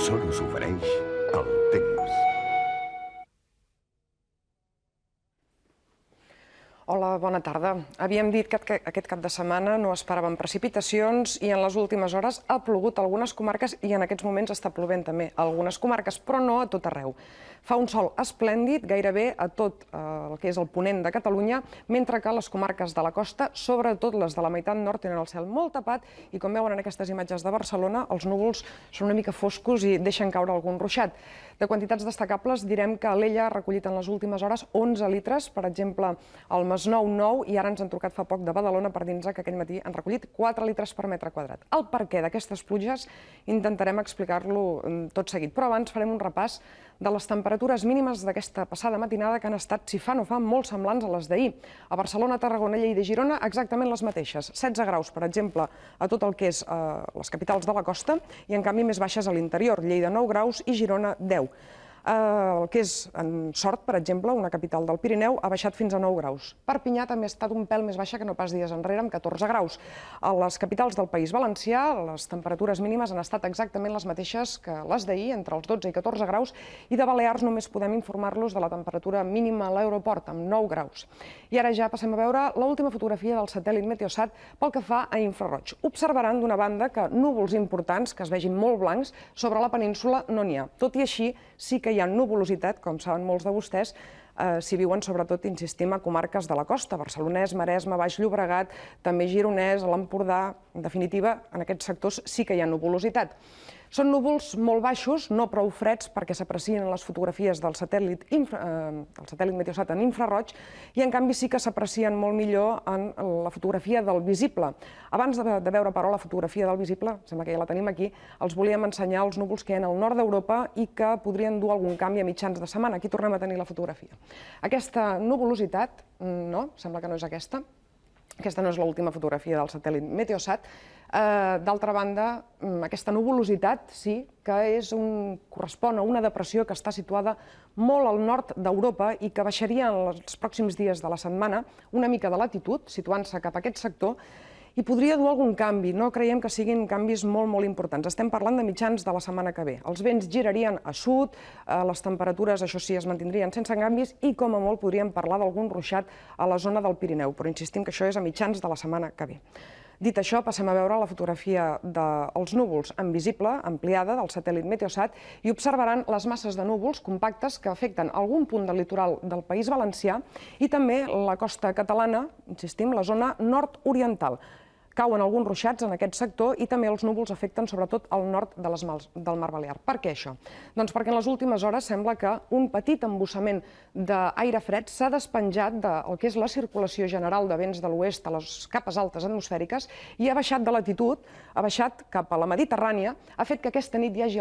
sol us ofereix el temps. Hola, bona tarda. Havíem dit que aquest cap de setmana no esperaven precipitacions i en les últimes hores ha plogut a algunes comarques i en aquests moments està plovent també a algunes comarques, però no a tot arreu. Fa un sol esplèndid gairebé a tot el que és el ponent de Catalunya, mentre que les comarques de la costa, sobretot les de la meitat nord, tenen el cel molt tapat i, com veuen en aquestes imatges de Barcelona, els núvols són una mica foscos i deixen caure algun ruixat. De quantitats destacables direm que Alella ha recollit en les últimes hores 11 litres, per exemple, al Masnou 9, i ara ens han trucat fa poc de Badalona per dir-nos que aquell matí han recollit 4 litres per metre quadrat. El perquè d'aquestes pluges intentarem explicar-lo tot seguit, però abans farem un repàs de les temperatures mínimes d'aquesta passada matinada que han estat, si fa no fa, molt semblants a les d'ahir. A Barcelona, Tarragona, Lleida i Girona, exactament les mateixes. 16 graus, per exemple, a tot el que és les capitals de la costa, i en canvi més baixes a l'interior. Lleida 9 graus i Girona 10. El que és en Sort, per exemple, una capital del Pirineu, ha baixat fins a 9 graus. Perpinyà també ha estat un pèl més baixa que no pas dies enrere, amb 14 graus. A les capitals del País Valencià, les temperatures mínimes han estat exactament les mateixes que les d'ahir, entre els 12 i 14 graus, i de Balears només podem informar-los de la temperatura mínima a l'aeroport, amb 9 graus. I ara ja passem a veure l'última fotografia del satèl·lit Meteosat pel que fa a infraroig. Observaran d'una banda que núvols importants, que es vegin molt blancs, sobre la península no n'hi ha. Tot i així, sí que hi ha nuvolositat, com saben molts de vostès, si viuen sobretot, insistim, a comarques de la costa, Barcelonès, Maresme, Baix Llobregat, també Gironès, l'Empordà. En definitiva, en aquests sectors sí que hi ha nuvolositat. Són núvols molt baixos, no prou freds perquè s'aprecien en les fotografies del satèl·lit Meteosat en infraroig, i en canvi sí que s'aprecien molt millor en la fotografia del visible. Abans de veure, però, la fotografia del visible, sembla que ja la tenim aquí, els volíem ensenyar els núvols que hi ha al nord d'Europa i que podrien dur algun canvi a mitjans de setmana. Aquí tornem a tenir la fotografia. Aquesta nuvolositat, no, sembla que no és aquesta. Aquesta no és l'última fotografia del satèl·lit Meteosat. D'altra banda, aquesta nuvolositat sí que correspon a una depressió que està situada molt al nord d'Europa i que baixaria en els pròxims dies de la setmana una mica de latitud, situant-se cap a aquest sector, i podria dur algun canvi. No creiem que siguin canvis molt importants. Estem parlant de mitjans de la setmana que ve. Els vents girarien a sud, les temperatures, això sí, es mantindrien sense canvis i, com a molt, podríem parlar d'algun ruixat a la zona del Pirineu, però insistim que això és a mitjans de la setmana que ve. Dit això, passem a veure la fotografia dels núvols en visible, ampliada, del satèl·lit Meteosat, i observaran les masses de núvols compactes que afecten algun punt del litoral del País Valencià i també la costa catalana, insistim, la zona nord-oriental. Cauen alguns ruixats en aquest sector i també els núvols afecten sobretot al nord del Mar Balear. Per què això? Doncs perquè en les últimes hores sembla que un petit embussament d'aire fred s'ha despenjat del que és la circulació general de vents de l'oest a les capes altes atmosfèriques i ha baixat de latitud, ha baixat cap a la Mediterrània, ha fet que aquesta nit hi hagi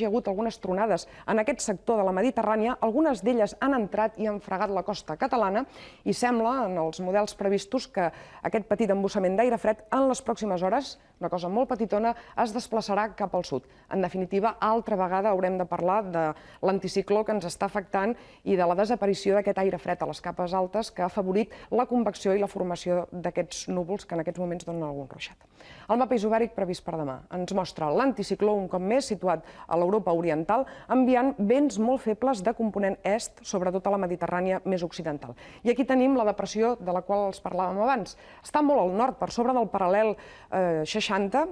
hagut algunes tronades en aquest sector de la Mediterrània, algunes d'elles han entrat i han fregat la costa catalana i sembla, en els models previstos, que aquest petit embussament d'aire fred en les pròximes hores, una cosa molt petitona, es desplaçarà cap al sud. En definitiva, altra vegada haurem de parlar de l'anticicló que ens està afectant i de la desaparició d'aquest aire fred a les capes altes que ha afavorit la convecció i la formació d'aquests núvols que en aquests moments donen algun ruixat. El mapa isobàric previst per demà ens mostra l'anticicló un cop més situat a l'Europa oriental, enviant vents molt febles de component est, sobretot a la Mediterrània més occidental. I aquí tenim la depressió de la qual els parlàvem abans. Està molt al nord, per sobre del paral·lel 60,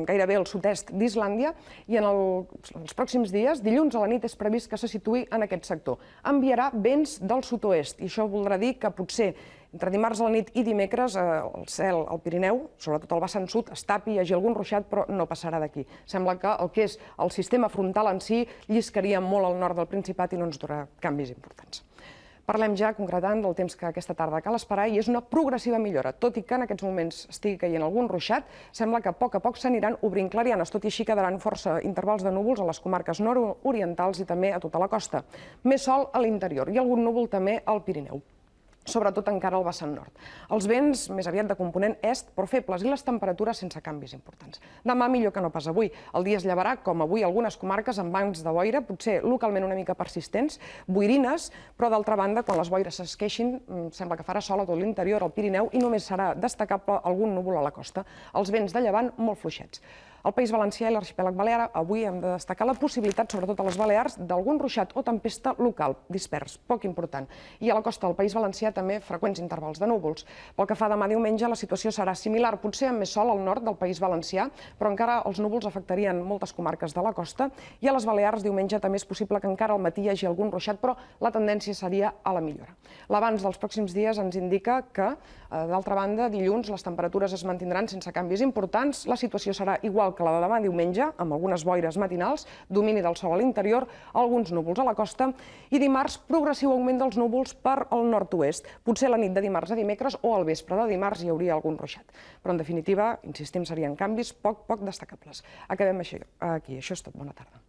gairebé al sud-est d'Islàndia, i en els pròxims dies, dilluns a la nit, és previst que se situï en aquest sector. Enviarà vents del sud-oest, i això voldrà dir que potser entre dimarts a la nit i dimecres el cel al Pirineu, sobretot al vessant sud, es tapi, hi hagi algun ruixat, però no passarà d'aquí. Sembla que el que és el sistema frontal en si lliscaria molt al nord del Principat i no ens durà canvis importants. Parlem ja, concretant, del temps que aquesta tarda cal esperar i és una progressiva millora. Tot i que en aquests moments estigui caient algun ruixat, sembla que a poc s'aniran obrint clarianes, tot i així quedaran força intervals de núvols a les comarques nord-orientals i també a tota la costa. Més sol a l'interior i algun núvol també al Pirineu, sobretot encara al vessant nord. Els vents més aviat de component est, però febles, i les temperatures sense canvis importants. Demà millor que no pas avui. El dia es llevarà, com avui, algunes comarques amb bancs de boira, potser localment una mica persistents, boirines, però d'altra banda, quan les boires s'esqueixin, sembla que farà sol a tot l'interior, al Pirineu, i només serà destacable algun núvol a la costa. Els vents de llevant molt fluixets. Al País Valencià i l'Arxipèlag Balear avui hem de destacar la possibilitat, sobretot a les Balears, d'algun ruixat o tempesta local, dispers, poc important. I a la costa del País Valencià també freqüents intervals de núvols. Pel que fa demà diumenge, la situació serà similar, potser amb més sol al nord del País Valencià, però encara els núvols afectarien moltes comarques de la costa. I a les Balears diumenge també és possible que encara al matí hi hagi algun ruixat, però la tendència seria a la millora. L'avanç dels pròxims dies ens indica que, d'altra banda, dilluns les temperatures es mantindran sense canvis importants, la situació serà igual que la de demà diumenge, amb algunes boires matinals, domini del sol a l'interior, alguns núvols a la costa, i dimarts progressiu augment dels núvols per al nord-oest. Potser la nit de dimarts a dimecres o al vespre de dimarts hi hauria algun ruixat. Però, en definitiva, insistim, serien canvis poc destacables. Acabem aquí. Això és tot. Bona tarda.